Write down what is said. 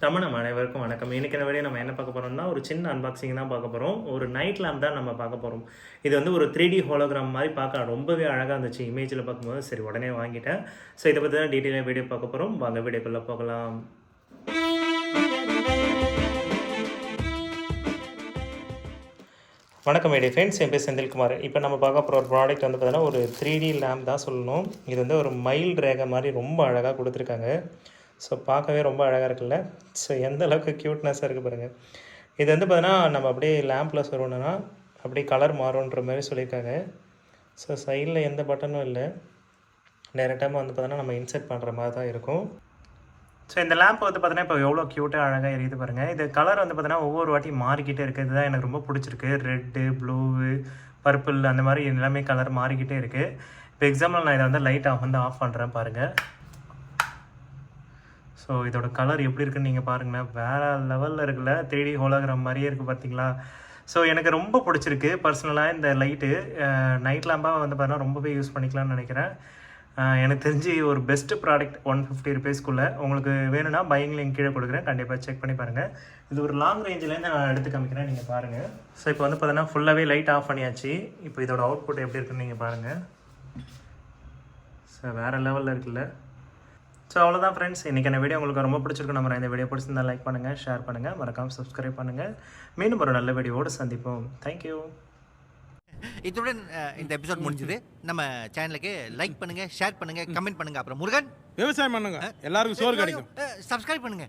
நம்ம அனைவருக்கும் வணக்கம். இன்னைக்கான வீடியோ நம்ம என்ன பார்க்க போறோம்னா, ஒரு சின்ன அன்பாக்சிங் தான் பார்க்க போறோம். ஒரு நைட் லேம்ப் தான் நம்ம பார்க்க போறோம். இது வந்து ஒரு 3D ஹோலோகிராம் மாரி பார்க்க ரொம்பவே அழகா இருந்துச்சு. இமேஜ்ல பார்க்கும்போது சரி உடனே வாங்கிட்டேன். ஸோ இத பத்தி தான் டீட்டெயிலா வீடியோ பார்க்க போறோம். வாங்க வீடியோக்குள்ள போகலாம். வணக்கம் மை டியர் ஃப்ரெண்ட்ஸ், என் பேர் செந்தில்குமார். இப்போ நம்ம பார்க்க போகிற ஒரு ப்ராடக்ட் வந்து பார்த்தீங்கன்னா ஒரு 3D லேம்ப் தான் சொல்லணும். இது வந்து ஒரு மயில் ரேகை மாதிரி ரொம்ப அழகாக கொடுத்துருக்காங்க. ஸோ பார்க்கவே ரொம்ப அழகாக இருக்குல்ல. ஸோ எந்த அளவுக்கு க்யூட்னஸாக இருக்குது பாருங்கள். இது வந்து பார்த்தீங்கன்னா நம்ம அப்படியே லேம்பில் சொருகணுன்னா அப்படியே கலர் மாறுன்ற மாதிரி சொல்லியிருக்காங்க. ஸோ சைடில் எந்த பட்டனும் இல்லை, டேரெக்டாக வந்து பார்த்தீங்கன்னா நம்ம இன்செர்ட் பண்ணுற மாதிரி தான் இருக்கும். ஸோ இந்த லேம்ப் வந்து பார்த்தீங்கன்னா இப்போ எவ்வளோ க்யூட்டாக அழகாக எரியுது பாருங்கள். இது கலர் வந்து பார்த்தீங்கன்னா ஒவ்வொரு வாட்டி மாறிக்கிட்டே இருக்குது. இதுதான் எனக்கு ரொம்ப பிடிச்சிருக்கு. ரெட்டு, ப்ளூவு, பர்பிள் அந்த மாதிரி எல்லாமே கலர் மாறிக்கிட்டே இருக்குது. இப்போ எக்ஸாம்பிள் நான் இதை வந்து லைட் ஆஃப் பண்ணுறேன் பாருங்கள். ஸோ இதோட கலர் எப்படி இருக்குன்னு நீங்கள் பாருங்களேன். வேறு லெவலில் இருக்குல்ல. 3D ஹோலோகிராம் மாதிரியே இருக்குது பார்த்தீங்களா. ஸோ எனக்கு ரொம்ப பிடிச்சிருக்கு பர்சனலாக இந்த லைட்டு. நைட் லேம்பாக வந்து பார்த்தீங்கன்னா ரொம்பவே யூஸ் பண்ணிக்கலாம்னு நினைக்கிறேன். எனக்கு தெரிஞ்சு ஒரு பெஸ்ட்டு ப்ராடக்ட் 150 ருபீஸ்க்குள்ளே. உங்களுக்கு வேணும்னா பையிங் லிங்க் கீழே கொடுக்குறேன், கண்டிப்பாக செக் பண்ணி பாருங்கள். இது ஒரு லாங் ரேஞ்சிலேருந்து நான் எடுத்து காமிக்கிறேன், நீங்கள் பாருங்கள். ஸோ இப்போ வந்து பார்த்தீங்கன்னா ஃபுல்லாகவே லைட் ஆஃப் பண்ணியாச்சு. இப்போ இதோட அவுட்புட் எப்படி இருக்குன்னு நீங்கள் பாருங்கள். ஸோ வேறு லெவலில் இருக்குல்ல. ஸோ அவ்வளோதான் ஃப்ரெண்ட்ஸ், இன்றைக்கான வீடியோ உங்களுக்கு ரொம்ப பிடிச்சிருக்கு. நம்ம இந்த வீடியோ பிடிச்சிருந்தால் லைக் பண்ணுங்கள், ஷேர் பண்ணுங்கள், மறக்காமல் சப்ஸ்கிரைப் பண்ணுங்கள். மீண்டும் ஒரு நல்ல வீடியோவோடு சந்திப்போம். தேங்க்யூ. இத்துடன் இந்த எபிசோட் முடிஞ்சது. நம்ம சேனலுக்கு லைக் பண்ணுங்க, ஷேர் பண்ணுங்க, கமெண்ட் பண்ணுங்க. அப்புறம் முருகன் விவசாயம் பண்ணுங்க, எல்லாருக்கும் சோறு கிடைக்கும். சப்ஸ்கிரைப் பண்ணுங்க.